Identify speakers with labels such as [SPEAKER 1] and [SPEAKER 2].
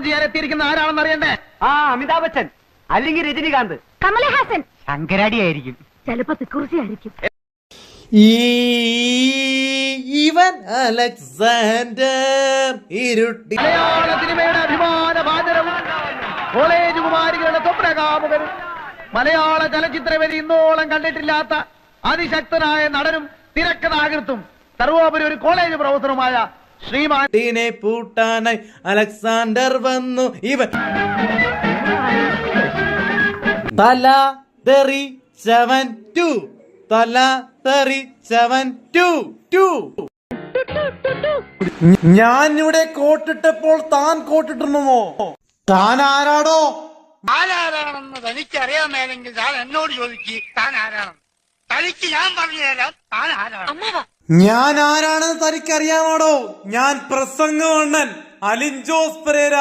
[SPEAKER 1] ചെയ്യാൻ എത്തിയിരിക്കുന്ന ആരാണെന്ന് അറിയണ്ടേ?
[SPEAKER 2] അമിതാഭ് ബച്ചൻ അല്ലെങ്കിൽ രജനികാന്ത്,
[SPEAKER 3] കമലഹാസൻ,
[SPEAKER 2] ശങ്കരാടി ആയിരിക്കും,
[SPEAKER 3] ചിലപ്പോ തിക്കുറിശി ആയിരിക്കും.
[SPEAKER 4] ഇവൻ അലക്സാണ്ടർ ഇരുട്ടി
[SPEAKER 1] മലയാള സിനിമയുടെ അഭിമാന ഭാജനവും കോളേജ് കുമാരികളുടെ സ്വപ്നകാമുകനും മലയാള ചലച്ചിത്രവേദി ഇന്നോളം കണ്ടിട്ടില്ലാത്ത അതിശക്തനായ നടനും തിരക്കഥാകൃത്തും സർവോപരി ഒരു കോളേജ് പ്രൊഫസറുമായ ശ്രീമാൻ
[SPEAKER 4] പൂട്ടാനായി അലക്സാണ്ടർ വന്നു. ഇവൻ തല തെറിച്ചവൻ ടു, തല തെറിച്ചവൻ ടു. ഞാനിവിടെ കോട്ടിട്ടപ്പോൾ താൻ കോട്ടിട്ടുണ്ടോ? താൻ ആരാടോ?
[SPEAKER 5] ആരാണെന്ന് തനിക്കറിയാമേലെങ്കിൽ താൻ എന്നോട് ചോദിക്ക്. താൻ ആരാണെന്ന് തനിക്ക് ഞാൻ പറഞ്ഞു തരാം. താൻ ആരാണ്?
[SPEAKER 4] ഞാൻ ആരാണെന്ന് തനിക്കറിയാമാടോ? ഞാൻ പ്രസംഗവണ്ണൻ അലിൻ ജോസ് പെരേര.